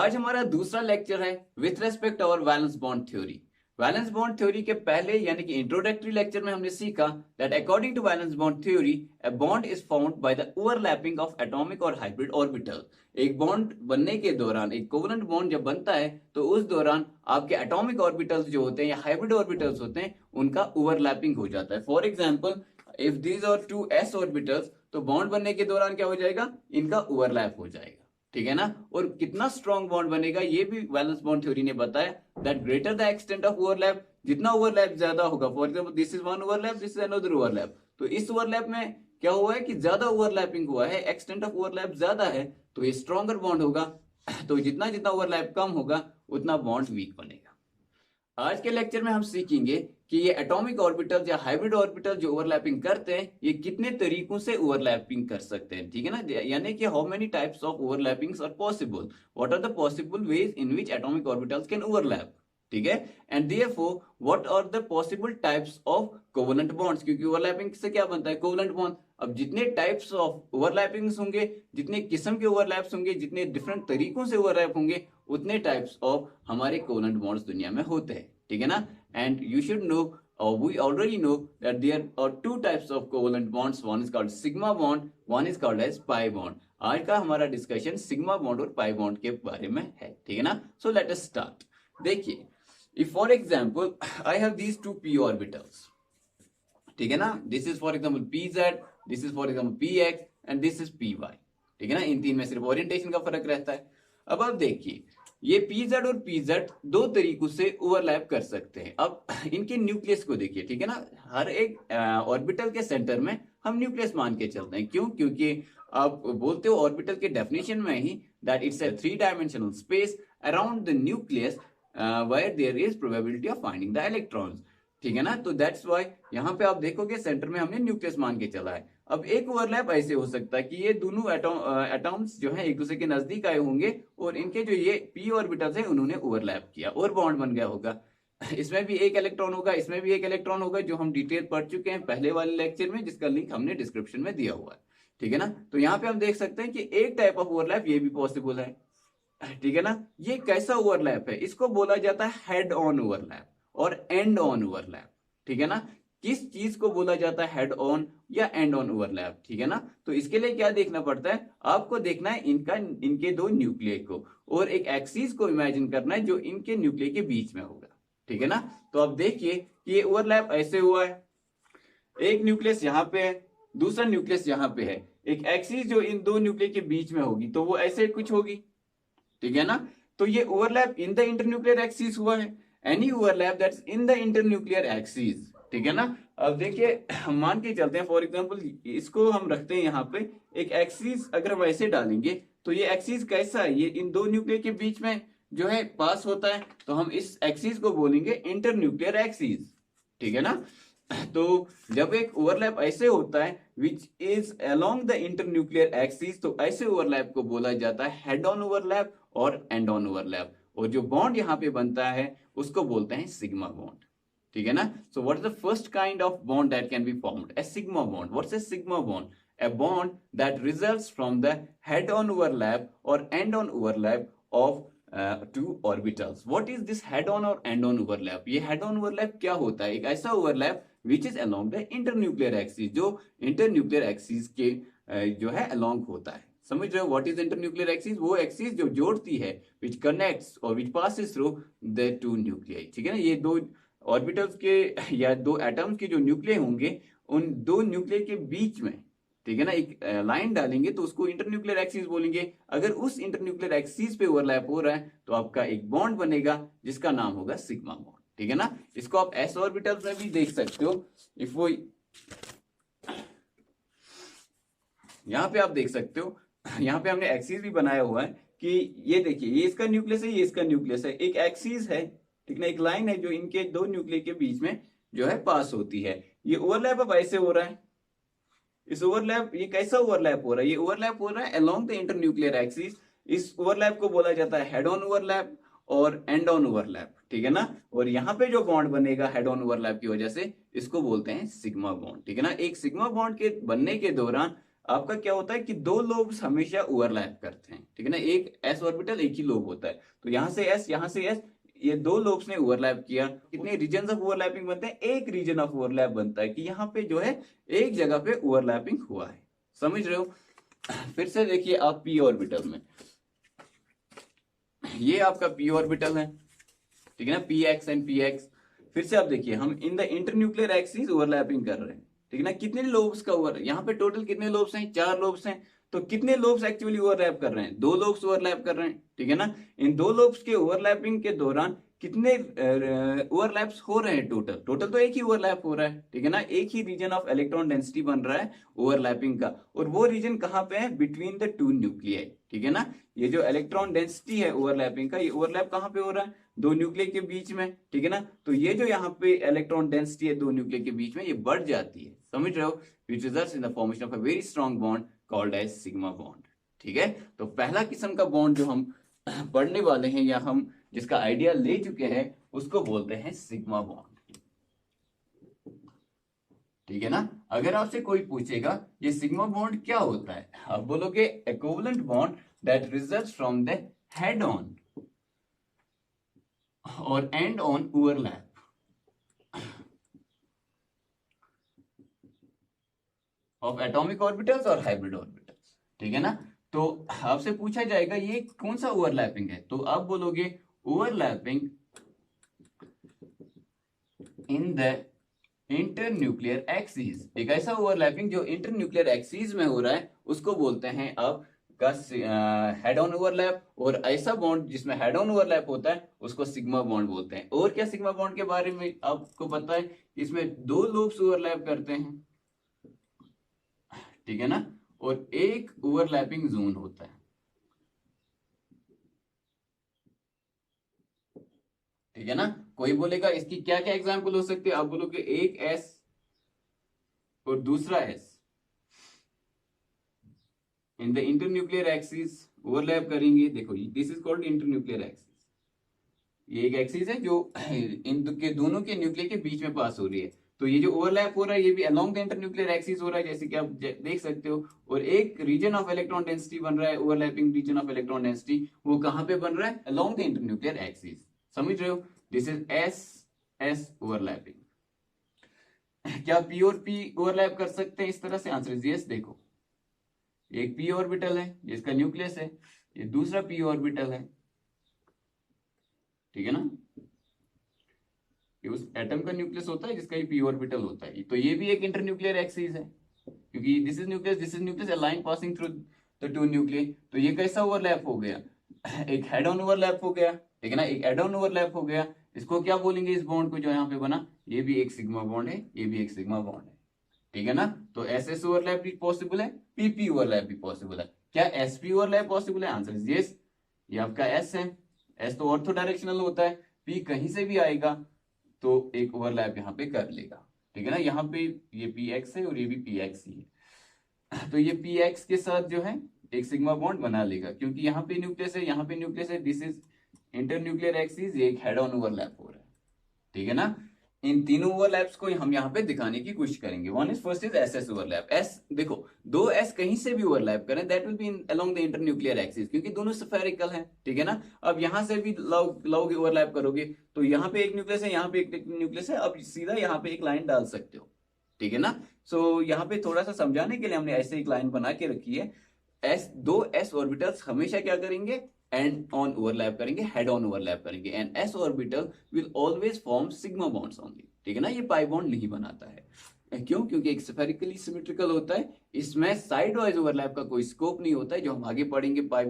आज हमारा दूसरा लेक्चर है with respect our valence bond theory. Valence bond theory के पहले यानी कि इंट्रोडक्टरी लेक्चर में हमने सीखा that according to valence bond theory a bond is found by the overlapping of atomic और हाइब्रिड ऑर्बिटल। एक बॉन्ड बनने के दौरान, एक कोवेलेंट बॉन्ड जब बनता है तो उस दौरान आपके एटॉमिक ऑर्बिटल्स जो होते हैं या हाइब्रिड ऑर्बिटल्स होते हैं उनका ओवरलैपिंग हो जाता है। For example if these are two S orbitals, तो बॉन्ड बनने के दौरान क्या हो जाएगा, इनका ओवरलैप हो जाएगा। ठीक है ना। और कितना स्ट्रॉन्ग बॉन्ड बनेगा ये भी वैलेंस बॉन्ड थ्योरी ने बताया that greater the extent of overlap, जितना ओवरलैप ज्यादा होगा, for example this is one overlap, this is another overlap, तो इस ओवरलैप में क्या हुआ है कि ज्यादा ओवरलैपिंग हुआ है, एक्सटेंट ऑफ ओवरलैप ज्यादा है, तो ये स्ट्रॉन्गर बॉन्ड होगा। तो जितना जितना ओवरलैप कम होगा उतना बॉन्ड वीक बनेगा। आज के लेक्चर में हम सीखेंगे कि ये एटॉमिक ऑर्बिटल या हाइब्रिड ऑर्बिटल जो ओवरलैपिंग करते हैं ये कितने तरीकों से ओवरलैपिंग कर सकते हैं। ठीक है ना, यानी कि how many types of overlappings are possible, what are the possible ways in which atomic orbitals can overlap. ठीक है, and therefore what are the possible types of covalent bonds, क्योंकि ओवरलैपिंग से क्या बनता है, कोवेलेंट बॉन्ड। अब जितने types of ओवरलैपिंग्स होंगे, जितने किस्म के ओवरलैप्स होंगे, जितने डिफरेंट तरीकों से ओवरलैप होंगे, उतने टाइप्स ऑफ हमारे कोवेलेंट बॉन्ड्स दुनिया में होते हैं। ठीक है ना, and you should know or we already know that there are two types of covalent bonds, one is called sigma bond, one is called as pi bond। आज का हमारा डिस्कशन सिग्मा बॉन्ड और पाई बॉन्ड के बारे में है। ठीक है ना, सो लेट अस स्टार्ट। देखिए, if for example I have these two p orbitals, ठीक है ना, this is for example pz, this is for example px and this is py। ठीक है ना, इन तीन में सिर्फ ओरिएंटेशन का फर्क रहता है। अब आप देखिए, ये pz और pz दो तरीकों से ओवरलैप कर सकते हैं। अब इनके न्यूक्लियस को देखिए। ठीक है ना, हर एक ऑर्बिटल के सेंटर में हम न्यूक्लियस मान के चलते हैं। क्यों? क्योंकि आप बोलते हो ऑर्बिटल के डेफिनेशन में ही that it's a three dimensional space around the nucleus where there is probability of finding the electrons. ठीक है ना, तो दैट्स व्हाई यहाँ पे आप देखोगे सेंटर में हमने न्यूक्लियस मान के चला है। अब एक ओवरलैप ऐसे हो सकता है कि ये दोनों एटॉम्स जो है एक दूसरे के नजदीक आए होंगे और इनके जो ये पी ऑर्बिटल्स है उन्होंने ओवरलैप किया और बॉन्ड बन गया होगा। इसमें भी एक इलेक्ट्रॉन होगा, इसमें भी एक इलेक्ट्रॉन होगा, जो हम डिटेल पढ़ चुके हैं पहले वाले लेक्चर में, जिसका लिंक हमने डिस्क्रिप्शन में दिया हुआ है। ठीक है ना, तो यहाँ पे हम देख सकते हैं कि एक टाइप ऑफ ओवरलैप ये भी पॉसिबल है। ठीक है ना, ये कैसा ओवरलैप है, इसको बोला जाता है हेड ऑन ओवरलैप और एंड ऑन ओवरलैप। ठीक है ना, किस चीज को बोला जाता है हेड ऑन या एंड ऑन ओवरलैप। ठीक है ना, तो इसके लिए क्या देखना पड़ता है, आपको देखना है इनके दो न्यूक्लियर को और एक एक्सिस को इमेजिन करना है जो इनके न्यूक्लियर के बीच में होगा। ठीक है ना, तो अब देखिए कि ये ओवरलैप ऐसे हुआ है, एक न्यूक्लियस यहाँ पे है, दूसरा न्यूक्लियस यहाँ पे है, एक एक्सिस जो इन दो न्यूक्लियर के बीच में होगी तो वो ऐसे कुछ होगी। ठीक है ना, तो ये overlap in the internuclear axis हुआ है, any overlap that's in the internuclear axis. ठीक है ना, अब देखिए हम मान के चलते हैं, फॉर एग्जांपल इसको हम रखते हैं यहाँ पे एक एक्सिस, अगर हम ऐसे डालेंगे तो ये एक्सिस कैसा है, ये इन दो न्यूक्लियर के बीच में जो है पास होता है, तो हम इस एक्सिस को बोलेंगे इंटरन्यूक्लियर एक्सिस। ठीक है ना, तो जब एक ओवरलैप ऐसे होता है which is along the internuclear axis, तो ऐसे ओवरलैप को बोला जाता है हेड ऑन ओवरलैप और एंड ऑन ओवरलैप। और जो बॉन्ड यहाँ पे बनता है उसको बोलते हैं सिग्मा बॉन्ड। ठीक है ना, so what is the first kind of bond that can be formed, A sigma bond. What's A sigma bond? A bond that results from the head-on overlap or end-on overlap of two orbitals। What is this head-on और end-on overlap? ये head-on overlap क्या होता है? एक ऐसा overlap which is along the internuclear axis, जो internuclear axis के जो है along होता है। समझ रहे हो? What is internuclear axis? वो axis जो जोड़ती है, which connects or which passes through the two nuclei। ठीक है ना, ये दो ऑर्बिटल्स के या दो एटम्स के जो न्यूक्लियर होंगे उन दो न्यूक्लियर के बीच में, ठीक है ना, एक लाइन डालेंगे तो उसको इंटरन्यूक्लियर एक्सिस बोलेंगे। अगर उस इंटरन्यूक्लियर एक्सिस पे ओवरलैप हो रहा है तो आपका एक बॉन्ड बनेगा जिसका नाम होगा सिग्मा बॉन्ड। ठीक है ना, इसको आप एस ऑर्बिटल्स में भी देख सकते हो। इफ वो यहाँ पे आप देख सकते हो, यहाँ पे हमने एक्सिस भी बनाया हुआ है कि ये देखिए, ये इसका न्यूक्लियस है, ये इसका न्यूक्लियस है, एक एक्सिस है, ठीक ना, एक लाइन है जो इनके दो न्यूक्लियर के बीच में जो है पास होती है। ये ओवरलैप अब ऐसे हो रहा है, इस ओवरलैप, ये कैसा ओवरलैप हो रहा है, ये ओवरलैप हो रहा है अलोंग द इंटरन्यूक्लियर एक्सिस। इस ओवरलैप को बोला जाता है हेड ऑन ओवरलैप और एंड ऑन ओवरलैप। ठीक है ना, और यहाँ पे जो बॉन्ड बनेगा हेड ऑन ओवरलैप की वजह से, इसको बोलते हैं सिग्मा बॉन्ड। ठीक है ना, एक सिग्मा बॉन्ड के बनने के दौरान आपका क्या होता है कि दो लोब्स हमेशा ओवरलैप करते हैं, ठीक है ना, एक एस ऑर्बिटल एक ही लोब होता है, तो यहां से एस यहां से एस, ये दो लोब्स ने ओवरलैप किया, कितने रीजन ऑफ ओवरलैपिंग बनते हैं, एक रीजन ऑफ ओवरलैप बनता है कि यहाँ पे जो है एक जगह पे ओवरलैपिंग हुआ है, समझ रहे हो। फिर से देखिए आप पी ऑर्बिटल में, ये आपका पी ऑर्बिटल है, ठीक है ना, P x and P x. फिर से आप देखिए हम in the internuclear axis overlapping कर रहे हैं, ठीक है ना, कितने लोब्स का ओवर, यहाँ पे टोटल कितने लोब्स हैं, 4 लोब्स हैं, तो कितने लोब्स एक्चुअली ओवरलैप कर रहे हैं, 2 लोब्स ओवरलैप कर रहे हैं, ठीक है ना। इन 2 लोब्स के ओवरलैपिंग के दौरान कितने ओवरलैप्स हो रहे हैं, टोटल टोटल तो एक ही ओवरलैप हो रहा है, ठीक है ना, एक ही रीजन ऑफ इलेक्ट्रॉन डेंसिटी बन रहा है ओवरलैपिंग का, और वो रीजन कहाँ पे है, बिटवीन द 2 न्यूक्लियाई, ठीक है ना। ये जो इलेक्ट्रॉन डेंसिटी है ओवरलैपिंग का, ये ओवरलैप कहाँ पे हो रहा है, 2 न्यूक्लियर के बीच में, ठीक है ना। तो ये जो यहाँ पे इलेक्ट्रॉन डेंसिटी है 2 न्यूक्लियर के बीच में, ये बढ़ जाती है, समझ रहे हो, which results in the formation of a very strong bond called as sigma bond, ठीक है। तो पहला किस्म का बॉन्ड जो हम पढ़ने वाले हैं या हम जिसका आइडिया ले चुके हैं उसको बोलते हैं सिग्मा बॉन्ड, ठीक है ना। अगर आपसे कोई पूछेगा ये सिग्मा बॉन्ड क्या होता है, आप बोलोगे equivalent bond that results from the head on और end on overlap of atomic orbitals और हाइब्रिड ऑर्बिटल्स, ठीक है ना। तो आपसे पूछा जाएगा ये कौन सा ओवरलैपिंग है, तो आप बोलोगे overlapping in the internuclear axis, एक ऐसा ओवरलैपिंग जो इंटरन्यूक्लियर एक्सिस में हो रहा है उसको बोलते हैं आप का हेड ऑन ओवरलैप, और ऐसा बॉन्ड जिसमें हेड ऑन ओवरलैप होता है उसको सिग्मा बॉन्ड बोलते हैं। और क्या सिग्मा बॉन्ड के बारे में आपको पता है, इसमें 2 लूप्स ओवरलैप करते हैं, ठीक है ना, और एक ओवरलैपिंग जोन होता है, ठीक है ना। कोई बोलेगा इसकी क्या क्या एग्जाम्पल हो सकते हैं, आप बोलोगे एक एस और दूसरा S in the internuclear axis overlap करेंगे, देखो this is called internuclear axis, ये एक एक्सिस है जो इन के दोनों के न्यूक्लियर के बीच में पास हो रही है, तो ये जो ओवरलैप हो रहा है ये भी अलोंग द इंटरन्यूक्लियर एक्सिस हो रहा है, जैसे कि आप देख सकते हो, और एक रीजन ऑफ इलेक्ट्रॉन डेंसिटी बन रहा है, overlapping region of electron density, वो कहां पे बन रहा है, अलोंग द इंटरन्यूक्लियर एक्सिस, समझ रहे हो, this is S S overlapping. क्या पी और पी ओवरलैप कर सकते हैं इस तरह से, आंसर इज यस। देखो एक पी ऑर्बिटल है जिसका न्यूक्लियस है, ये दूसरा पी ऑर्बिटल है, ठीक है ना, ये उस एटम का न्यूक्लियस होता है जिसका ये पी ऑर्बिटल होता है, तो ये भी एक इंटरन्यूक्लियर एक्सिस है, क्योंकि this is nucleus, a line passing through the 2 nuclear, तो ये कैसा ओवरलैप हो गया, एक हेड ऑन ओवरलैप हो गया, ठीक है ना, एक हेड ऑन ओवरलैप हो गया, इसको क्या बोलेंगे, इस बॉन्ड को जो यहाँ पे बना, ये भी एक सिग्मा बॉन्ड है, ये भी एक सिग्मा बॉन्ड है, ठीक है ना। तो एस एस ओवरलैप भी पॉसिबल है, पीपी ओवरलैप भी पॉसिबल है, क्या एसपी ओवरलैप पॉसिबल है, आंसर इज यस। ये आपका एस है, एस तो ऑर्थो डायरेक्शनल होता है, पी कहीं से भी आएगा तो एक ओवरलैप यहाँ पे कर लेगा, ठीक है ना, यहाँ पे ये पी एक्स है और ये भी पी एक्स ही है, तो ये पी एक्स के साथ जो है एक सिग्मा बॉन्ड बना लेगा, क्योंकि यहाँ पे न्यूक्लियस है, यहाँ पे न्यूक्लियस है, दिस इज इंटरन्यूक्लियर एक्सिस, ये एक हेड ऑन ओवरलैप हो रहा है, ठीक है ना। इन तीनों ओवरलैप्स को हम यहाँ पे दिखाने की कोशिश करेंगे। One is first is S S overlap, S देखो 2 एस कहीं से भी ओवरलैप करें that will be along the internuclear axis, क्योंकि दोनों स्फेरिकल हैं, ठीक है ना। अब यहाँ से भी लोगे ओवरलैप करोगे तो यहाँ पे एक न्यूक्लियस है, यहाँ पे एक न्यूक्लियस है, अब सीधा यहाँ पे एक लाइन डाल सकते हो, ठीक है ना। सो यहाँ पे थोड़ा सा समझाने के लिए हमने ऐसे एक लाइन बना के रखी है, एस 2 एस ऑर्बिटल्स हमेशा क्या करेंगे, एंड ऑन ओवरलैप करेंगे, हेड ऑन ओवरलैप करेंगे, and S orbital will always form sigma bonds only, ठीक है ना, ये पाई बॉन्ड नहीं बनाता है, क्यों, क्योंकि एक स्फेरिकली सिमेट्रिकल होता है, इसमें साइड वाइज ओवरलैप का कोई स्कोप नहीं होता है, जो हम आगे पढ़ेंगे पाई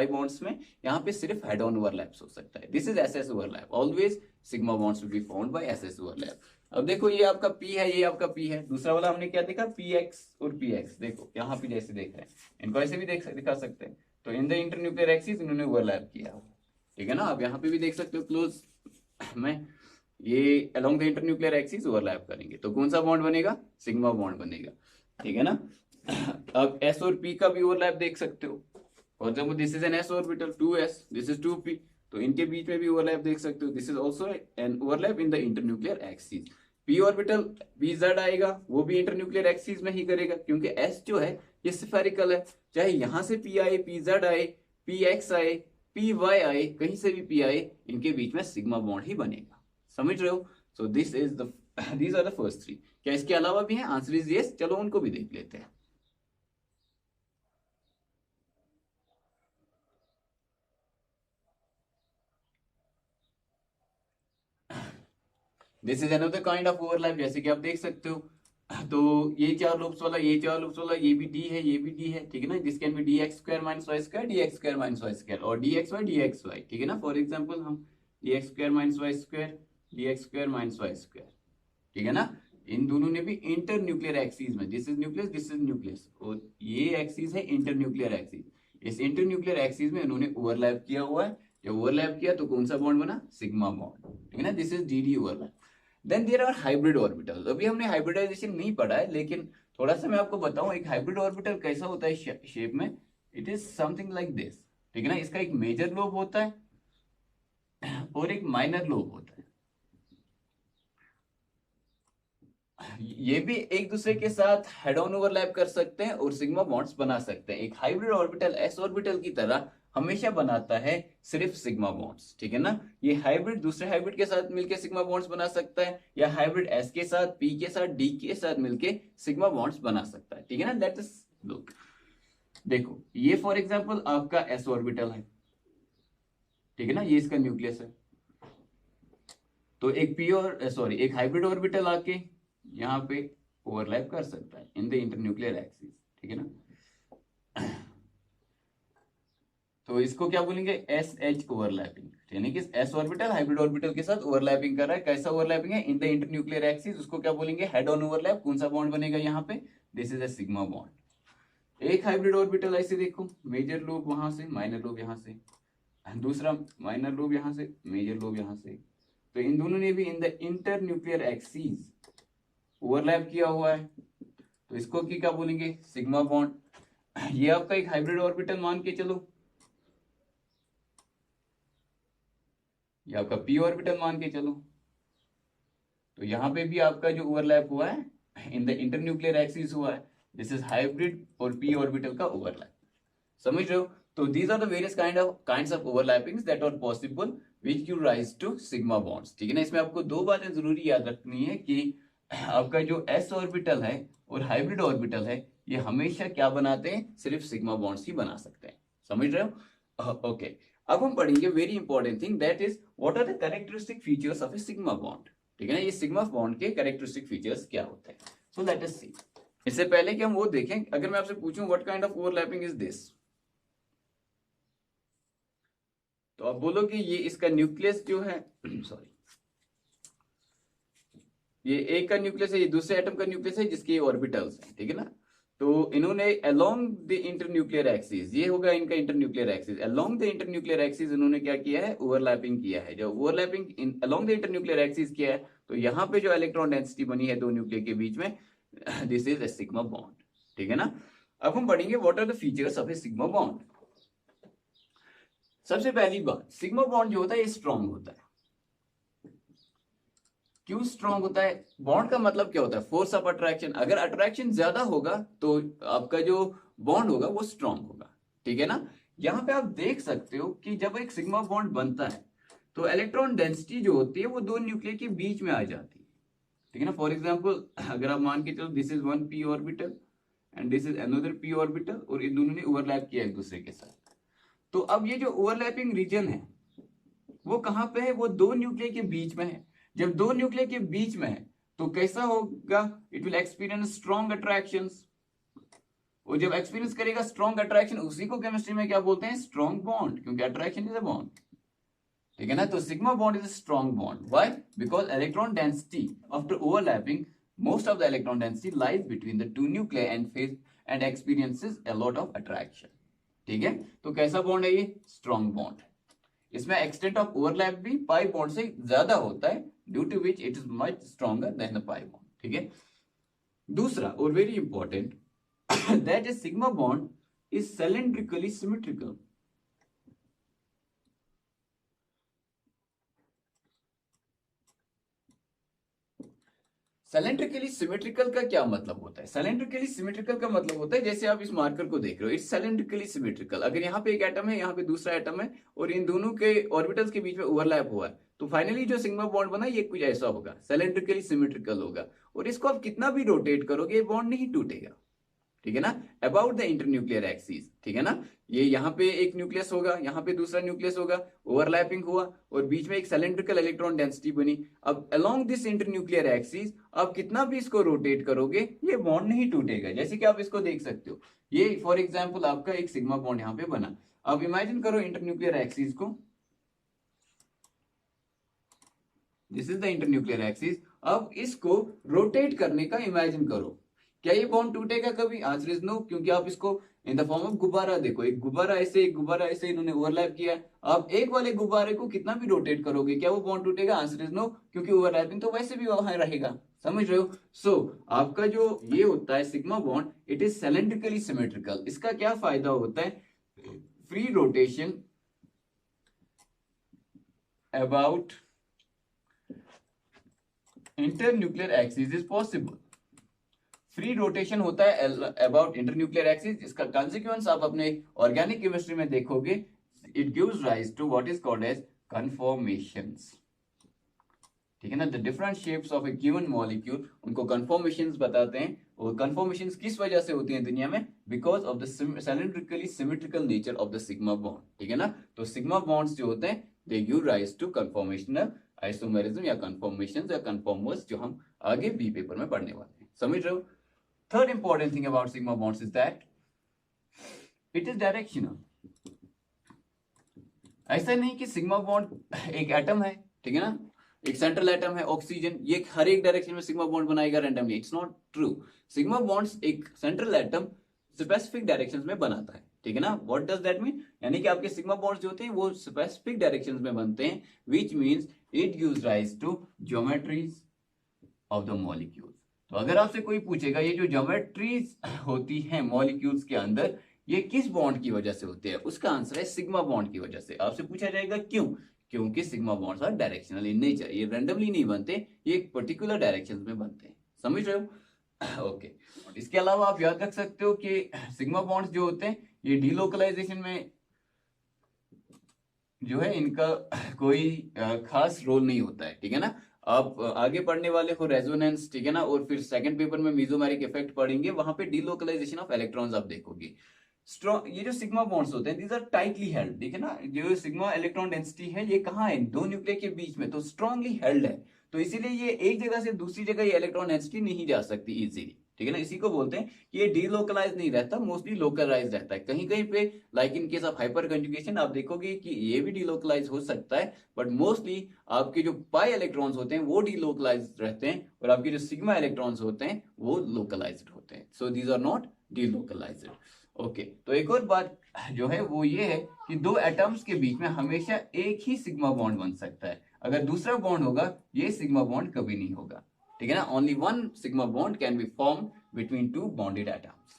बॉन्ड्स में, यहाँ पे सिर्फ हेड ऑन ओवरलैप्स हो सकता है, this is S S overlap, always sigma bonds will be formed by S S overlap. अब देखो ये आपका पी है, ये आपका पी है, दूसरा वाला हमने क्या देखा, पी एक्स और पी एक्स, देखो यहाँ पे जैसे देख रहे हैं, इनको ऐसे भी दिखा सकते हैं, तो इन द इंटरन्यूक्लियर एक्सिस इन्होंने ओवरलैप किया, ठीक है ना। आप यहाँ पे भी देख सकते हो क्लोज में, ये along the internuclear axis overlap करेंगे, तो कौन सा बॉन्ड बनेगा, सिग्मा बॉन्ड बनेगा, ठीक है ना। अब एस और पी का भी ओवरलैप देख सकते हो, for example this is an S orbital 2s, this is 2p, तो इनके बीच में भी ओवरलैप देख सकते हो, this is also an overlap in the internuclear axis. P orbital P Z आएगा, वो भी इंटरन्यूक्लियर एक्सिस में ही करेगा, क्योंकि एस जो है ये स्फेरिकल है, चाहे यहां से पी आए, पी जेड आए, पी एक्स आए, पी वाई आए, कहीं से भी पी आए, इनके बीच में सिग्मा बॉन्ड ही बनेगा। समझ रहे हो? So this is the these are the first three. क्या इसके अलावा भी हैं? Answer is yes. चलो उनको भी देख लेते हैं। This is another kind of overlap, जैसे कि आप देख सकते हो। तो ये चार लूप्स वाला, ये चार लूप्स वाला, ये भी डी है, ये भी डी है, ठीक है ना। This can be D X square minus Y square, D X square minus Y square, और डी एक्स वाई, ठीक है ना। फॉर एग्जाम्पल हम D X square minus Y square, D X square minus Y square, ठीक है ना। इन दोनों ने भी इंटर न्यूक्लियर एक्सिस में, this is nucleus, this is nucleus, और ये एक्सिस है इंटर न्यूक्लियर एक्सिस। इस इंटर न्यूक्लियर एक्सिस में इन्होंने ओवरलैप किया हुआ है। जब ओवरलैप किया तो कौन सा बॉन्ड बना? सिग्मा बॉन्ड, ठीक है ना। This is D D overlap. Then there are hybrid orbital. अभी हमने हाइब्रिडाइजेशन नहीं पढ़ा है, लेकिन थोड़ा सा मैं आपको बताऊं एक हाइब्रिड ऑर्बिटल कैसा होता है शेप में। It is something like this, ठीक है ना। इसका एक मेजर लोब होता है और एक माइनर लोब होता है। ये भी एक दूसरे के साथ हेड ऑन ओवरलैप कर सकते हैं और सिग्मा बॉन्ड्स बना सकते हैं। एक हाइब्रिड ऑर्बिटल एस ऑर्बिटल की तरह हमेशा बनाता है सिर्फ सिग्मा बॉन्ड्स, ठीक है ना। ये हाइब्रिड दूसरे हाइब्रिड के साथ मिलकर सिग्मा बॉन्ड्स बना सकता है, या हाइब्रिड एस के साथ, पी के साथ, डी के साथ मिलकर सिग्मा बॉन्ड्स बना सकता है, ठीक है ना। Let us look. देखो ये फॉर एग्जांपल आपका एस ऑर्बिटल है, ठीक है ना, ये इसका न्यूक्लियस है। तो एक पी और सॉरी एक हाइब्रिड ऑर्बिटल आके यहाँ पे ओवरलैप कर सकता है इन द इंटरन्यूक्लियर एक्सिस, ठीक है ना। तो इसको क्या बोलेंगे? एस एच ओवरलैपिंग, यानी कि एस ऑर्बिटल हाइब्रिड ऑर्बिटल के साथ ओवरलैपिंग कर रहा है। कैसा ओवरलैपिंग है? In the internuclear axis. उसको क्या बोलेंगे? Head on overlap. कौन सा बॉन्ड बनेगा यहाँ पे? This is a sigma bond. एक हाइब्रिड ऑर्बिटल ऐसे देखो, मेजर लोब वहां से, माइनर लोब यहाँ से, दूसरा माइनर लोब यहाँ से, मेजर लोब यहाँ से। तो इन दोनों ने भी in the internuclear axis overlap किया हुआ है, तो इसको की क्या बोलेंगे? Sigma bond. ये आपका एक हाइब्रिड ऑर्बिटल मान के चलो, ये आपका पी ऑर्बिटल मान के चलो। तो यहां पे भी आपका जो ओवरलैप हुआ है इन द इंटरन्यूक्लियर एक्सिस हुआ है। दिस इज हाइब्रिड और पी ऑर्बिटल का ओवरलैप। समझ रहे हो? तो these are the various kinds of overlappings that are possible which give rise to sigma bonds, ठीक है ना। इसमें आपको दो बातें जरूरी याद रखनी है कि आपका जो s ऑर्बिटल है और हाइब्रिड ऑर्बिटल है, ये हमेशा क्या बनाते हैं? सिर्फ सिग्मा बॉन्ड्स ही बना सकते हैं। समझ रहे हो? ओके। अब हम पढ़ेंगे very important thing, that is what are the characteristic features of a sigma bond, ठीक है ना। ये सिग्मा बॉन्ड के कैरेक्टरिस्टिक फीचर्स क्या होते हैं? So let us see. इससे पहले कि हम वो देखें, अगर मैं आपसे पूछूं what kind of overlapping is this, तो आप बोलोगे ये इसका न्यूक्लियस जो है सॉरी, ये एक का न्यूक्लियस है, ये दूसरे एटम का न्यूक्लियस है जिसके ऑर्बिटल्स हैं, ठीक है ना। तो इन्होंने अलोंग द इंटरन्यूक्लियर एक्सिस, ये होगा इनका internuclear axis, along the internuclear axis इन्होंने क्या किया है? ओवरलैपिंग किया है। जब overlapping along the internuclear axis किया है, तो यहाँ पे जो इलेक्ट्रॉन डेंसिटी बनी है दो न्यूक्लियर के बीच में, this is a sigma bond, ठीक है ना। अब हम पढ़ेंगे what are the features of a sigma bond. सबसे पहली बात, सिग्मा बॉन्ड जो होता है ये स्ट्रॉन्ग होता है। क्यों स्ट्रॉन्ग होता है? बॉन्ड का मतलब क्या होता है? Force of attraction. अगर अट्रैक्शन ज्यादा होगा तो आपका जो बॉन्ड होगा वो स्ट्रॉन्ग होगा, ठीक है ना। यहां पे आप देख सकते हो कि जब एक सिग्मा बॉन्ड बनता है तो इलेक्ट्रॉन डेंसिटी जो होती है वो दो न्यूक्लियर के बीच में आ जाती है, ठीक है ना। फॉर एग्जाम्पल अगर आप मान के चलो this is one P orbital and this is another P orbital, और इन दोनों ने ओवरलैप किया एक दूसरे के साथ। तो अब ये जो ओवरलैपिंग रीजन है वो कहां पे है? वो दो न्यूक्लियर के बीच में है। जब दो न्यूक्लियर के बीच में है तो कैसा होगा? It will experience strong attractions, और जब एक्सपीरियंस करेगा स्ट्रॉन्ग अट्रैक्शन, उसी को केमिस्ट्री में क्या बोलते हैं? स्ट्रॉन्ग बॉन्ड, क्योंकि अट्रैक्शन इज अ बॉन्ड, ठीक है ना। तो sigma bond is a strong bond. Why? Because electron density after overlapping, most of the electron density lies between the two nuclear and phase and experiences a lot of attraction, ठीक है। तो कैसा bond है ये? Strong bond. इसमें extent of overlap भी pi bond से ज्यादा होता है, due to which it is much stronger than the pi bond, ठीक है। दूसरा और very important, that is sigma bond is cylindrically symmetrical. Cylindrically symmetrical का क्या मतलब होता है? सिलेंड्रिकली सिमेट्रिकल का मतलब होता है, जैसे आप इस मार्कर को देख रहे हो, इट्स सिलेंड्रिकली सिमेट्रिकल। अगर यहाँ पे एक एटम है, यहाँ पे दूसरा एटम है, और इन दोनों के ऑर्बिटल्स के बीच में ओवरलैप हुआ है, तो फाइनली जो सिग्मा बॉन्ड बना ये कुछ ऐसा होगा, सिलेंड्रिकली सिमेट्रिकल होगा। और इसको आप कितना भी रोटेट करोगे ये बॉन्ड नहीं टूटेगा, ठीक है ना, अबाउट द इंटरन्यूक्लियर एक्सिस, ठीक है ना। ये यहाँ पे एक न्यूक्लियस होगा, यहाँ पे दूसरा न्यूक्लियस होगा, ओवरलैपिंग हुआ और बीच में एक सिलेंड्रिकल इलेक्ट्रॉन डेंसिटी बनी। अब अलोंग दिस इंटरन्यूक्लियर एक्सिस आप कितना भी इसको रोटेट करोगे ये बॉन्ड नहीं टूटेगा। जैसे कि आप इसको देख सकते हो, ये फॉर एग्जाम्पल आपका एक सिग्मा बॉन्ड यहाँ पे बना। अब इमेजिन करो इंटरन्यूक्लियर एक्सिस को, this is the internuclear axis. अब इसको रोटेट करने का इमेजिन करो, क्या ये बॉन्ड टूटेगा कभी? आंसर इज नो, क्योंकि आप इसको इन द फॉर्म ऑफ गुब्बारा देखो, एक गुब्बारा ऐसे, एक गुब्बारा ऐसे, इन्होंने ओवरलैप किया। आप एक वाले गुब्बारे को कितना भी रोटेट करोगे क्या वो बॉन्ड टूटेगा? आंसर इज नो, क्योंकि ओवरलैपिंग तो वैसे भी वहां रहेगा। समझ रहे हो? सो आपका जो ये होता है sigma bond, it is cylindrically symmetrical. इसका क्या फायदा होता है? Free rotation about internuclear axis is possible. Free rotation होता है अबाउट इंटरन्यूक्लियर एक्सिस। इसका कॉन्सिक्वेंस आप अपने ऑर्गेनिक केमिस्ट्री में देखोगे, it gives rise to what is called as conformations, ठीक है ना। The different shapes of a given molecule, उनको कन्फॉर्मेशंस बताते हैं। और कन्फॉर्मेशंस किस वजह से होती हैं दुनिया में? Because of the cylindrically symmetrical nature of the sigma bond, ठीक है ना। तो सिग्मा बॉन्ड्स जो होते हैं they give rise to conformational isomerism या कन्फॉर्मेशंस या कन्फॉर्मर्स, जो हम आगे बी पेपर में पढ़ने वाले हैं। समझ रहे हो? Third important thing about sigma bonds is that it is directional. ऐसा नहीं कि सिग्मा बॉन्ड एक एटम है, ठीक है ना, एक सेंट्रल एटम है ऑक्सीजन, ये हर एक डायरेक्शन में सिग्मा बॉन्ड बनाएगा randomly. It's not true. Sigma bonds एक सेंट्रल एटम स्पेसिफिक डायरेक्शंस में बनाता है, ठीक है ना। What does that mean? यानी कि आपके सिग्मा बॉन्ड्स जो होते हैं वो स्पेसिफिक डायरेक्शंस में बनते हैं, which means it gives rise to geometries of the molecule. तो अगर आपसे कोई पूछेगा ये जो ज्योमेट्रीज होती हैं मॉलिक्यूल्स के अंदर, ये किस बॉन्ड की वजह से होते हैं, उसका आंसर है सिग्मा बॉन्ड की वजह से। आपसे पूछा जाएगा क्यों? क्योंकि sigma bonds are directional in nature, ये रैंडमली नहीं बनते, ये एक पर्टिकुलर डायरेक्शन में बनते हैं। समझ रहे हो? ओके। इसके अलावा आप याद रख सकते हो कि सिग्मा बॉन्ड्स जो होते हैं ये डीलोकलाइजेशन में जो है इनका कोई खास रोल नहीं होता है, ठीक है ना। आप आगे पढ़ने वाले हो रेजोनेंस, ठीक है ना, और फिर सेकंड पेपर में मेसोमेरिक इफेक्ट पढ़ेंगे, वहां पे डीलोकलाइजेशन ऑफ इलेक्ट्रॉन्स आप देखोगे। स्ट्रॉन्ग, ये जो सिग्मा बॉन्ड्स होते हैं दीज आर टाइटली हेल्ड, ठीक है ना। जो सिग्मा इलेक्ट्रॉन डेंसिटी है ये कहाँ है? दो न्यूक्लियर के बीच में, तो स्ट्रांगली हेल्ड है। तो इसीलिए ये एक जगह से दूसरी जगह ये इलेक्ट्रॉन डेंसिटी नहीं जा सकती इजीली, ठीक है ना। इसी को बोलते हैं कि ये डीलोकलाइज नहीं रहता, मोस्टली लोकलाइज रहता है। कहीं कहीं पे like in case of hyper conjugation आप देखोगे कि ये भी डीलोकलाइज हो सकता है, बट मोस्टली आपके जो पाई इलेक्ट्रॉन्स होते हैं वो डीलोकलाइज रहते हैं, और आपके जो सिग्मा इलेक्ट्रॉन्स होते हैं वो लोकलाइज्ड होते हैं। So these are not delocalized. Okay, तो एक और बात जो है वो ये है कि दो एटम्स के बीच में हमेशा एक ही सिग्मा बॉन्ड बन सकता है। अगर दूसरा बॉन्ड होगा ये सिग्मा बॉन्ड कभी नहीं होगा, ठीक है ना। Only one sigma bond can be form between two bonded atoms,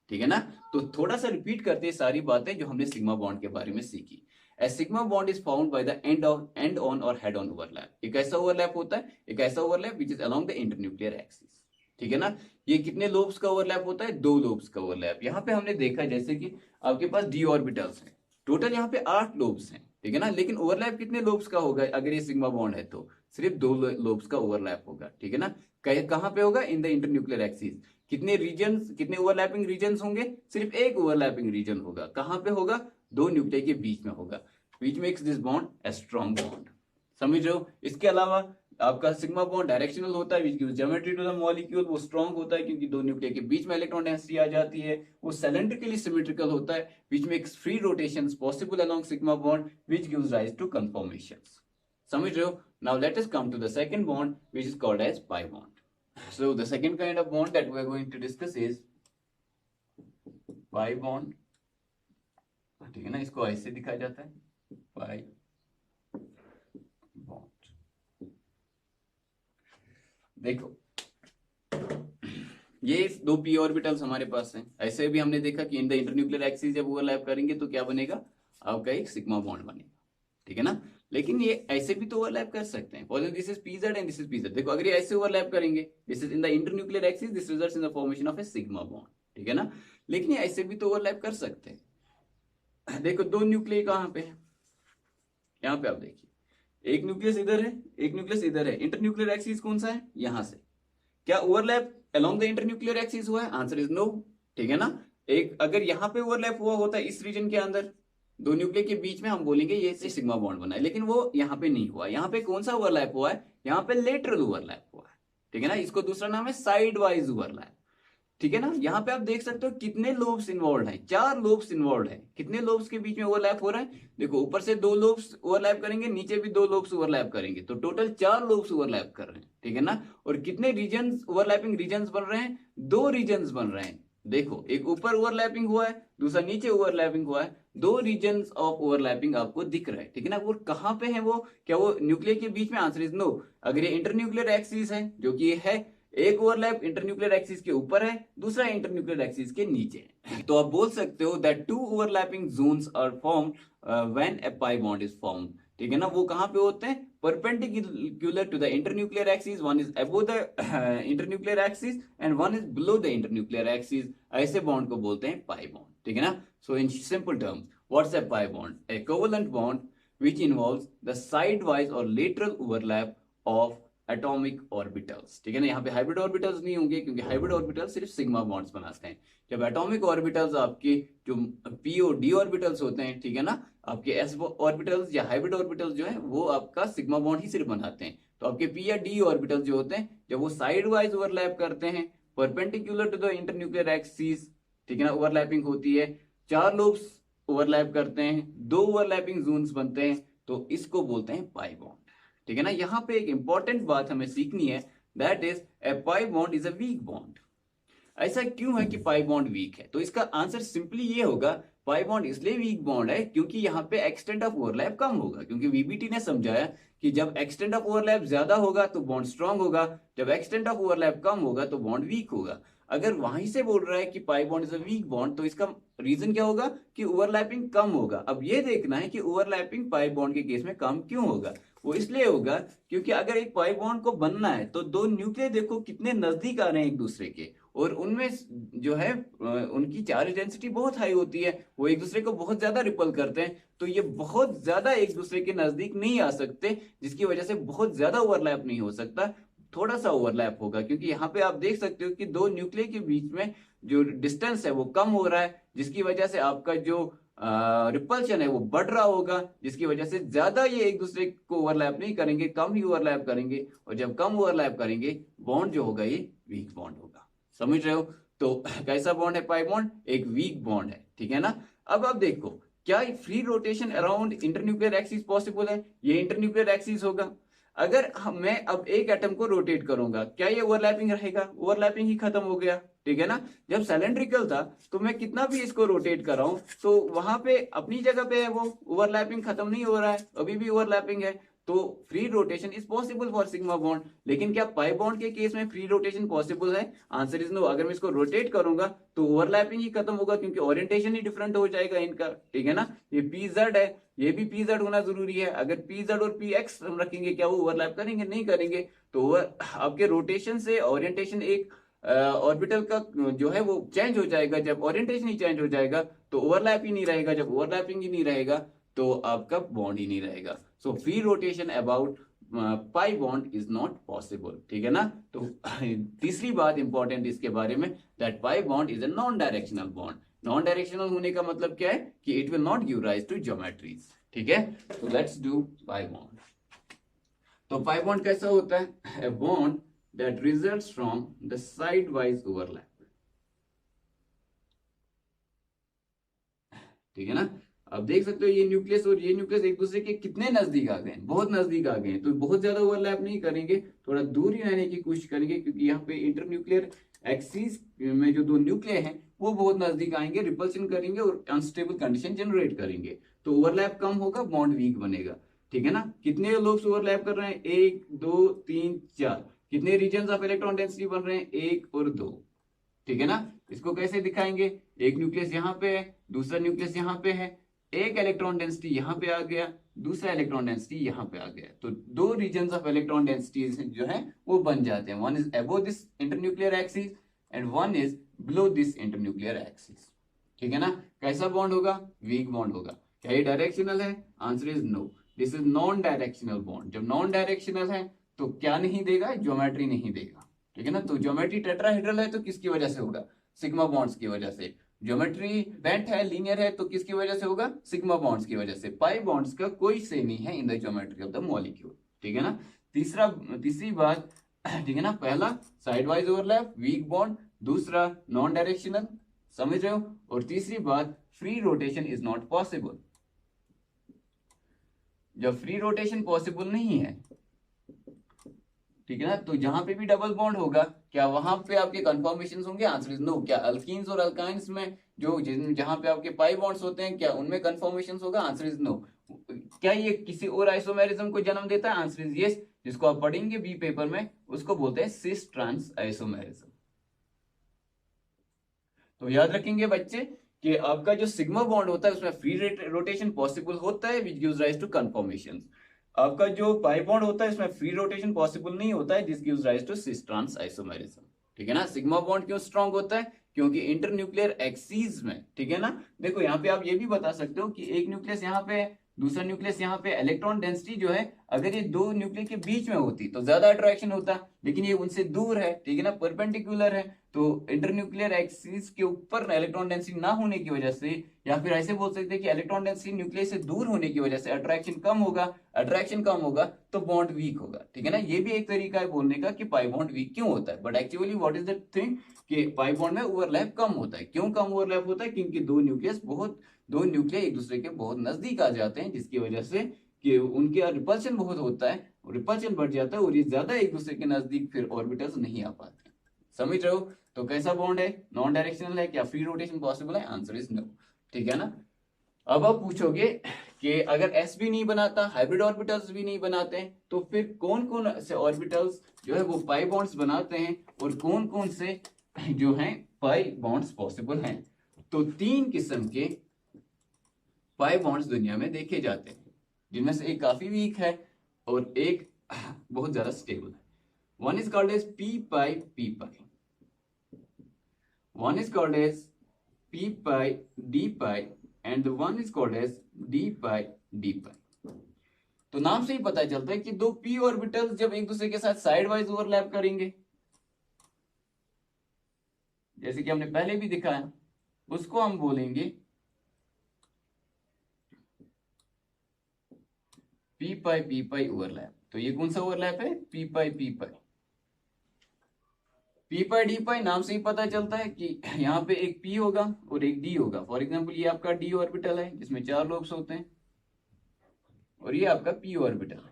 ठीक है ना। तो थोड़ा सा रिपीट करते हैं सारी बातें जो हमने सिग्मा बॉन्ड के बारे में सीखी। A sigma bond is formed by the end on or head on overlap. एक ऐसा ओवरलैप होता है, एक ऐसा overlap which is along the internuclear axis, ठीक है ना। ये कितने लोब्स का ओवरलैप होता है? दो लोब्स का ओवरलैप। यहाँ पे हमने देखा जैसे कि आपके पास डी ऑर्बिटल्स हैं, टोटल यहाँ पे 8 लोब्स हैं, ठीक है ना। लेकिन ओवरलैप कितने लोब्स का होगा? अगर ये सिग्मा बॉन्ड है तो सिर्फ 2 लोब्स का ओवरलैप होगा, ठीक है ना। कहाँ पे होगा? In the internuclear axis. कितने रीजन्स, कितने ओवरलैपिंग रीजन्स होंगे? सिर्फ एक ओवरलैपिंग रीजन होगा। कहाँ पे होगा? दो न्यूक्लियर के बीच में होगा, which makes this bond a strong bond. समझ रहे हो? इसके अलावा आपका सिग्मा बॉन्ड डायरेक्शनल होता है, which gives geometry to the molecule, वो स्ट्रॉन्ग होता है क्योंकि दो न्यूक्लियर के बीच में इलेक्ट्रॉन डेंसिटी आ जाती है। वो cylindrically symmetrical होता है, which makes free rotations possible along sigma bond, which gives rise to conformations. समझ रहे हो? Now let us come to the second bond, which is called as pi bond. So the second kind of bond that we are going to discuss is pi bond, ठीक है ना। इसको ऐसे दिखाया जाता है, pi bond। देखो ये दो p ऑर्बिटल्स हमारे पास हैं। ऐसे भी हमने देखा कि इन द इंटरन्यूक्लियर एक्सिस जब ओवरलैप करेंगे तो क्या बनेगा? आपका एक सिग्मा बॉन्ड बनेगा, ठीक है ना। लेकिन ये ऐसे भी तो ओवरलैप कर सकते हैं। For this is PZ and this is PZ, देखो अगर ये ऐसे ओवरलैप करेंगे, this is in the internuclear axis, this results in the formation of a sigma bond, ठीक है ना। लेकिन ये ऐसे भी तो ओवरलैप कर सकते हैं। देखो दो न्यूक्लियस कहां पे है, यहाँ पे आप देखिए, एक न्यूक्लियस इधर है, एक न्यूक्लियस इधर है, इंटरन्यूक्लियर एक्सिस कौन सा है, यहां से। क्या overlap along the internuclear axis हुआ है, आंसर इज नो, ठीक है ना। एक अगर यहाँ पे ओवरलैप हुआ होता है इस रीजन के अंदर, दो न्यूक्लियर के बीच में, हम बोलेंगे ये सिग्मा बॉन्ड बना है, लेकिन वो यहाँ पे नहीं हुआ। यहाँ पे कौन सा ओवरलैप हुआ है, यहाँ पे लेटरल ओवरलैप हुआ है, ठीक है ना। इसको दूसरा नाम है साइड वाइज ओवरलैप, ठीक है ना। यहाँ पे आप देख सकते हो कितने लोब्स इन्वॉल्व हैं, 4 लोब्स इन्वॉल्व हैं। कितने लोब्स के बीच में ओवरलैप हो रहा है, देखो ऊपर से 2 लोब्स ओवरलैप करेंगे, नीचे भी 2 लोब्स ओवरलैप करेंगे, तो टोटल 4 लोब्स ओवरलैप कर रहे हैं, ठीक है ना। और कितने रीजन्स, ओवरलैपिंग रीजन्स बन रहे हैं, 2 रीजन्स बन रहे हैं। देखो एक ऊपर ओवरलैपिंग हुआ है, दूसरा नीचे ओवरलैपिंग हुआ है, 2 रीजन्स ऑफ ओवरलैपिंग आपको दिख रहा है, ठीक है ना। वो कहां पे है, वो क्या वो न्यूक्लियर के बीच में, आंसर इज नो। अगर ये इंटरन्यूक्लियर एक्सिस है, जो कि ये है, एक ओवरलैप इंटरन्यूक्लियर एक्सिस के ऊपर है, दूसरा इंटरन्यूक्लियर एक्सिस के नीचे है। तो आप बोल सकते हो that 2 overlapping zones are formed when a pi bond is formed, ठीक है ना। वो कहां पे होते हैं, perpendicular to the internuclear axis, one is above the internuclear axis and one is below the internuclear axis. ऐसे बॉन्ड को बोलते हैं पाई बॉन्ड, ठीक है ना। So in simple terms, what's a pi bond, a covalent bond which involves the sidewise or lateral overlap of atomic orbitals, ठीक है ना। यहाँ पे हाइब्रिड ऑर्बिटल्स नहीं होंगे, क्योंकि हाइब्रिड ऑर्बिटल्स सिर्फ सिग्मा बॉन्ड्स बनाते हैं। जब एटॉमिक ऑर्बिटल्स आपके जो पी और डी ऑर्बिटल्स होते हैं, ठीक है ना, आपके एस ऑर्बिटल्स या हाइब्रिड ऑर्बिटल्स जो है वो आपका सिग्मा बॉन्ड ही सिर्फ बनाते हैं। तो आपके पी या डी ऑर्बिटल्स जो होते हैं, जब वो साइड वाइज ओवरलैप करते हैं perpendicular to the internuclear axis, ठीक है ना, ओवरलैपिंग होती है, 4 लोब्स ओवरलैप करते हैं, 2 ओवरलैपिंग जोन्स बनते हैं, तो इसको बोलते हैं पाई बॉन्ड, ठीक है ना। यहां पे एक इंपॉर्टेंट बात हमें सीखनी है, that is a pi bond is a weak bond. ऐसा क्यों है कि पाई बॉन्ड वीक है, तो इसका आंसर सिंपली ये होगा, पाई बॉन्ड इसलिए वीक बॉन्ड है क्योंकि यहाँ पे एक्सटेंट ऑफ ओवरलैप कम होगा, क्योंकि वीबीटी ने समझाया कि जब एक्सटेंट ऑफ ओवरलैप ज्यादा होगा तो बॉन्ड स्ट्रांग होगा, जब एक्सटेंट ऑफ ओवरलैप कम होगा तो बॉन्ड वीक होगा। अगर वहीं से बोल रहा है कि पाई bond is a weak bond, तो इसका रीजन क्या होगा कि ओवरलैपिंग कम होगा। अब ये देखना है कि ओवरलैपिंग पाई बॉन्ड के केस में कम क्यों होगा। वो इसलिए होगा क्योंकि अगर एक पाई बॉन्ड को बनना है तो 2 न्यूक्लियर देखो कितने नजदीक आ रहे हैं एक दूसरे के, और उनमें जो है उनकी चार्ज डेंसिटी बहुत हाई होती है, वो एक दूसरे को बहुत ज्यादा रिपल करते हैं, तो ये बहुत ज्यादा एक दूसरे के नजदीक नहीं आ सकते, जिसकी वजह से बहुत ज्यादा ओवरलैप नहीं हो सकता, थोड़ा सा ओवरलैप होगा। क्योंकि यहाँ पे आप देख सकते हो कि 2 न्यूक्लियर के बीच में जो डिस्टेंस है वो कम हो रहा है, जिसकी वजह से आपका जो रिपल्शन है वो बढ़ रहा होगा, जिसकी वजह से ज्यादा ये एक दूसरे को ओवरलैप नहीं करेंगे, कम ही ओवरलैप करेंगे, और जब कम ओवरलैप करेंगे बॉन्ड जो होगा ये वीक बॉन्ड होगा। समझ रहे हो। तो कैसा बॉन्ड है पाई बॉन्ड, एक वीक बॉन्ड है, ठीक है ना। अब आप देखो, क्या free rotation around internuclear axis possible है, ये इंटरन्यूक्लियर एक्सिस होगा। अगर मैं अब एक एटम को रोटेट करूंगा, क्या ये ओवरलैपिंग रहेगा, ओवरलैपिंग ही खत्म हो गया, ठीक है ना। जब सिलेंड्रिकल था तो मैं कितना भी इसको रोटेट कर रहा हूं तो वहां पे अपनी जगह पे है, वो ओवरलैपिंग खत्म नहीं हो रहा है, अभी भी ओवरलैपिंग है, तो free rotation is possible for sigma bond. लेकिन क्या पाई बॉन्ड के केस में फ्री रोटेशन पॉसिबल है, आंसर इज नो। अगर मैं इसको रोटेट करूंगा तो ओवरलैपिंग ही खत्म होगा, क्योंकि ओरिएंटेशन ही डिफरेंट हो जाएगा इनका, ठीक है ना। ये पी जेड है, ये भी पी जेड होना जरूरी है। अगर पी जेड और पी एक्स हम रखेंगे, क्या वो ओवरलैप करेंगे, नहीं करेंगे। तो आपके रोटेशन से ओरिएंटेशन एक ऑर्बिटल का जो है वो चेंज हो जाएगा। जब ओरिएंटेशन ही चेंज हो जाएगा तो ओवरलैप ही नहीं रहेगा, जब ओवरलैपिंग ही नहीं रहेगा तो आपका बॉन्ड ही नहीं रहेगा। So free rotation about pi bond is not possible, ठीक है ना। तो तीसरी बात इंपॉर्टेंट इसके बारे में, that pi bond is a non directional bond. Non directional होने का मतलब क्या है कि it will not give rise to geometries, ठीक है। तो लेट्स डू पाई बॉन्ड। तो पाई बॉन्ड कैसा होता है, a bond that results from the side-wise overlap, ठीक है ना। अब देख सकते हो ये न्यूक्लियस और ये न्यूक्लियस एक दूसरे के कितने नजदीक आ गए, बहुत नजदीक आ गए, तो बहुत ज्यादा ओवरलैप नहीं करेंगे, थोड़ा दूर ही रहने की कोशिश करेंगे, क्योंकि यहाँ पे इंटरन्यूक्लियर एक्सिस में जो 2 न्यूक्लियर हैं वो बहुत नजदीक आएंगे, रिपल्शन करेंगे और अनस्टेबल कंडीशन जनरेट करेंगे, तो ओवरलैप कम होगा, बॉन्ड वीक बनेगा, ठीक है ना। कितने लोग ओवरलैप कर रहे हैं, 1 2 3 4, कितने रीजन्स ऑफ इलेक्ट्रॉन डेंसिटी बन रहे हैं, 1 और 2, ठीक है ना। इसको कैसे दिखाएंगे, एक न्यूक्लियस यहाँ पे है, दूसरा न्यूक्लियस यहाँ पे है, एक इलेक्ट्रॉन डेंसिटी यहाँ पे आ गया, दूसरा इलेक्ट्रॉन डेंसिटी यहाँ पे आ गया, तो दो रीजन ऑफ इलेक्ट्रॉन डेंसिटीज जो है वो बन जाते हैं। One is above this internuclear axis and one is below this internuclear axis. ठीक है ना। कैसा बॉन्ड होगा? वीक बॉन्ड होगा। क्या ये डायरेक्शनल है? Answer is no, this is non directional bond. जब नॉन डायरेक्शनल है तो क्या नहीं देगा? ज्योमेट्री नहीं देगा। ठीक है ना। तो ज्योमेट्री टेट्राहेड्रल है तो किसकी वजह से होगा? सिग्मा बॉन्ड्स की वजह से। ज्योमेट्री बेंट है, लीनियर है, तो किसकी वजह से होगा? सिग्मा बॉन्ड्स की वजह से। पाई बॉन्ड्स का कोई से नहीं है in the geometry of the molecule. ठीक है ना। तीसरी बात, ठीक है ना, पहला side wise overlap, weak bond, दूसरा नॉन डायरेक्शनल, समझ रहे हो। और तीसरी बात, free rotation is not possible. जब फ्री रोटेशन पॉसिबल नहीं है, ठीक है ना, तो जहां पे भी डबल बॉन्ड होगा क्या वहां पे आपके कन्फर्मेशन होंगे? Answer is no. क्या अल्कीन्स और अल्काइंस में जो जहां पे आपके पाई बॉन्ड्स होते हैं क्या उनमें कन्फर्मेशन होगा? Answer is no. क्या ये किसी और आइसोमेरिज्म को जन्म देता है? Answer is yes. जिसको आप पढ़ेंगे बी पेपर में, उसको बोलते हैं सिस ट्रांस आइसोमेरिज्म। तो याद रखेंगे बच्चे कि आपका जो सिग्मा बॉन्ड होता है उसमें फ्री रोटेशन पॉसिबल होता है which gives rise to conformation. आपका जो पाई बॉन्ड होता है इसमें फ्री रोटेशन पॉसिबल नहीं होता है, जिस gives rise to cis trans isomerism. ठीक है ना। सिग्मा बॉन्ड क्यों स्ट्रांग होता है? क्योंकि इंटरन्यूक्लियर एक्सीज में, ठीक है ना, देखो यहाँ पे आप ये भी बता सकते हो कि एक न्यूक्लियस यहाँ पे, दूसरा न्यूक्लियस यहाँ पे, इलेक्ट्रॉन डेंसिटी जो है अगर ये दो न्यूक्लियस के बीच में होती तो ज्यादा अट्रैक्शन होता, लेकिन ये उनसे दूर है, ठीक है ना, परपेंडिकुलर है, तो इंटरन्यूक्लियर एक्सिस के ऊपर इलेक्ट्रॉन डेंसिटी ना होने की वजह से, या फिर ऐसे बोल सकते हैं कि इलेक्ट्रॉन डेंसिटी न्यूक्लियस से दूर होने की वजह से अट्रैक्शन कम होगा, अट्रैक्शन कम होगा तो बॉन्ड वीक होगा। ठीक है ना। ये भी एक तरीका है बोलने का कि पाई बॉन्ड वीक क्यों होता है, but actually what is the thing कि पाई बॉन्ड में ओवरलैप कम होता है। क्यों कम ओवरलैप होता है? क्योंकि दो न्यूक्लियस एक दूसरे के बहुत नजदीक आ जाते हैं, जिसकी वजह से कि उनके रिपल्शन बहुत होता है, रिपल्शन बढ़ जाता है और ये ज्यादा एक दूसरे के नजदीक फिर ऑर्बिटल्स नहीं आ पाते। समझ रहे हो। तो कैसा बॉन्ड है? नॉन डायरेक्शनल है। क्या फ्री रोटेशन पॉसिबल है? Answer is no. ठीक है ना। अब आप पूछोगे कि अगर एस भी नहीं बनाता, हाइब्रिड ऑर्बिटल्स भी नहीं बनाते हैं, तो फिर कौन कौन से ऑर्बिटल्स जो है वो पाई बॉन्ड्स बनाते हैं और कौन कौन से जो हैं पाई बॉन्ड्स पॉसिबल हैं? तो तीन किस्म के पाई बॉन्ड्स दुनिया में देखे जाते हैं, जिनमें से एक काफी वीक है और एक बहुत ज्यादा स्टेबल है। One is called as p pi p pi, one is called as p pi d pi and one is called as d pi d pi. तो नाम से ही पता चलता है कि दो पी ऑर्बिटल्स जब एक दूसरे के साथ साइड वाइज ओवरलैप करेंगे, जैसे कि हमने पहले भी दिखाया, उसको हम बोलेंगे पी पाई ओवरलैप। तो ये कौन सा ओवरलैप है? पी पाई डी पाई। नाम से ही पता चलता है कि यहाँ पे एक पी होगा और एक डी होगा। फॉर एग्जांपल ये आपका डी ऑर्बिटल है जिसमें 4 लोब्स होते हैं और ये आपका पी ऑर्बिटल है,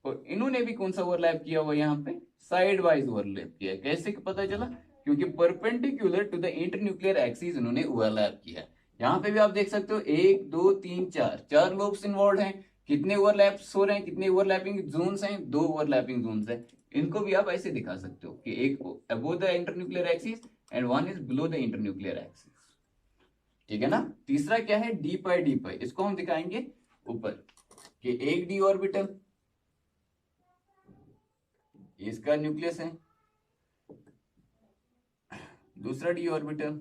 और इन्होंने भी कौन सा ओवरलैप किया हुआ यहाँ पे? साइड वाइज ओवरलैप किया है। कैसे पता चला? क्योंकि perpendicular to the internuclear axis इन्होंने ओवरलैप किया है। यहाँ पे भी आप देख सकते हो 1 2 3 4 लोब्स इन्वॉल्व हैं। कितने ओवरलैप्स हो रहे हैं? कितने ओवरलैपिंग जोन्स हैं? 2 ओवरलैपिंग जोन्स हैं। इनको भी आप ऐसे दिखा सकते हो कि एक above the internuclear axis and one is below the internuclear axis. ठीक है ना। तीसरा क्या है? डी पाई। इसको हम दिखाएंगे ऊपर कि एक डी ऑर्बिटल, इसका न्यूक्लियस है, दूसरा डी ऑर्बिटल,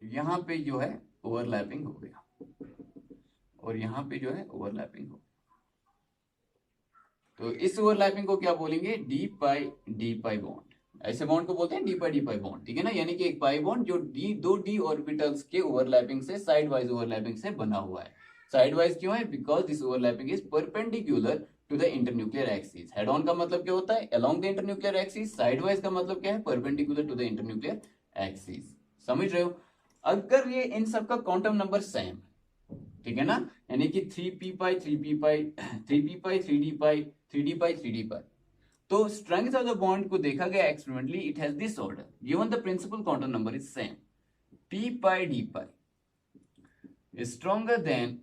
यहां पे जो है ओवरलैपिंग हो गया और यहां पे जो है ओवरलैपिंग हो। तो इस ओवरलैपिंग को क्या बोलेंगे? D pi bond. ऐसे बॉन्ड को बोलते हैं डी पाई बॉन्ड। ठीक है ना। यानी कि एक पाई बॉन्ड जो दो डी ऑर्बिटल्स के ओवरलैपिंग से, साइड वाइज ओवरलैपिंग से बना हुआ है। साइड वाइज क्यों है? Because this overlapping is perpendicular to the internuclear axis. Head on का मतलब क्या होता है? Along the internuclear axis. Side wise का मतलब क्या है? Perpendicular to the internuclear axis. समझ रहे हो। अगर ये इन सब का क्वांटम नंबर सेम, ठीक है ना, यानी कि 3p पाई 3p पाई 3p पाई 3d पाई 3d पाई 3d पाई, तो स्ट्रेंथ ऑफ द बॉन्ड को देखा गया experimentally, it has this order given the principal quantum number is same. p pi d pi is stronger than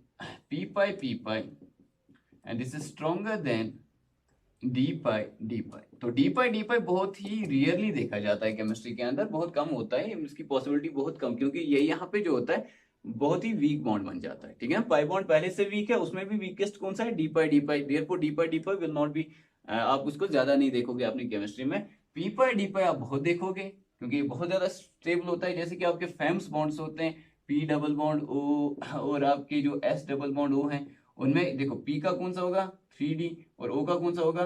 p pi and this is stronger than d pi. तो d पाई बहुत ही rarely देखा जाता है chemistry के अंदर, बहुत कम होता है, इसकी पॉसिबिलिटी बहुत कम, क्योंकि ये यहाँ पे जो होता है बहुत ही वीक बॉन्ड बन जाता है, ठीक है ना। पाई बॉन्ड पहले से वीक है, उसमें भी वीकेस्ट कौन सा है, D pi. Therefore D pi will not be, आप उसको ज्यादा नहीं देखोगे अपनी केमिस्ट्री में। पी पाई आप बहुत देखोगे, क्योंकि ये बहुत ज्यादा स्टेबल होता है। जैसे कि आपके फेम्स बॉन्ड्स होते हैं, पी डबल बॉन्ड ओ, और आपके जो एस डबल बॉन्ड ओ हैं, उनमें देखो पी का कौन सा होगा 3D, और ओ का कौन सा होगा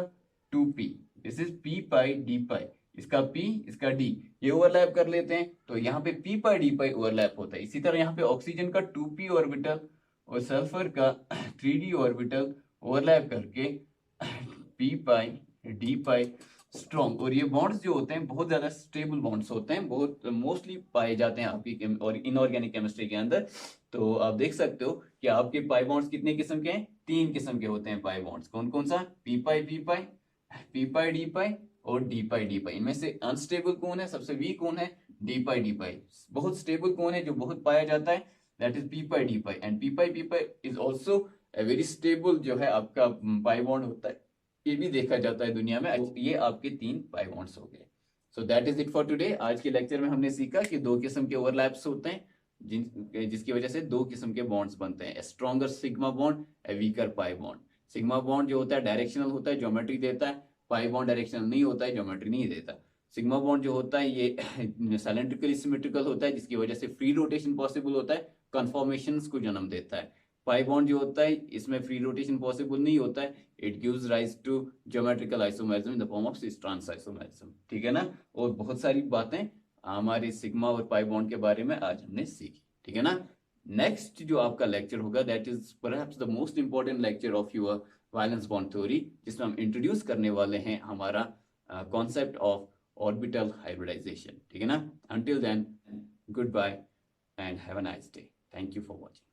2P। This is p pi d pi, इसका P इसका D, ये ओवरलैप कर लेते हैं, तो यहाँ पे पी पाई डी पाई ओवरलैप होता है। इसी तरह यहाँ पे ऑक्सीजन का 2P ऑर्बिटल और सल्फर का 3D ऑर्बिटल ओवरलैप करके पी पाई डी पाई स्ट्रॉन्ग। और ये बॉन्ड्स जो होते हैं बहुत ज्यादा स्टेबल बॉन्ड्स होते हैं, बहुत मोस्टली पाए जाते हैं आपकी और इनऑर्गेनिक केमिस्ट्री के अंदर। तो आप देख सकते हो कि आपके पाई बॉन्ड्स कितने किस्म के हैं, 3 किस्म के होते हैं पाई बॉन्ड्स। कौन कौन सा, पी पाई डी पाई और डी पाई। इनमें से अनस्टेबल कौन है, सबसे वीक कौन है, डी पाई। बहुत स्टेबल कौन है जो बहुत पाया जाता है, that is p pi d pi. And P pi is also a very stable जो है आपका पाई बॉन्ड होता है, ये भी देखा जाता है दुनिया में। ये आपके 3 पाई बॉन्ड्स हो गए। So that is it for today. आज के लेक्चर में हमने सीखा कि 2 किस्म के ओवरलैप्स होते हैं, जिसकी वजह से 2 किस्म के बॉन्ड्स बनते हैं, stronger sigma bond, a weaker pi bond. Sigma bond जो होता है डायरेक्शनल होता है, ज्योमेट्री देता है। पाई बॉन्ड डायरेक्शनल नहीं होता है, ज्योमेट्री नहीं देता। सिग्मा बॉन्ड जो होता है ये साइलेंट्रिकली सिमेट्रिकल होता है, जिसकी वजह से फ्री रोटेशन पॉसिबल होता है, कन्फॉर्मेशंस को जन्म देता है। पाई बॉन्ड जो होता है इसमें फ्री रोटेशन पॉसिबल नहीं होता है, it gives rise to geometrical isomerism in the form of cis trans isomerism, ठीक है ना। और बहुत सारी बातें हमारे सिग्मा और पाई बॉन्ड के बारे में आज हमने सीखी, ठीक है ना। नेक्स्ट जो आपका लेक्चर होगा that is perhaps the most important lecture of your valence bond theory, जिसमें हम इंट्रोड्यूस करने वाले हैं हमारा कॉन्सेप्ट ऑफ ऑर्बिटल हाइब्रिडाइजेशन, ठीक है ना। Until then, good bye and have a nice day. Thank you for watching.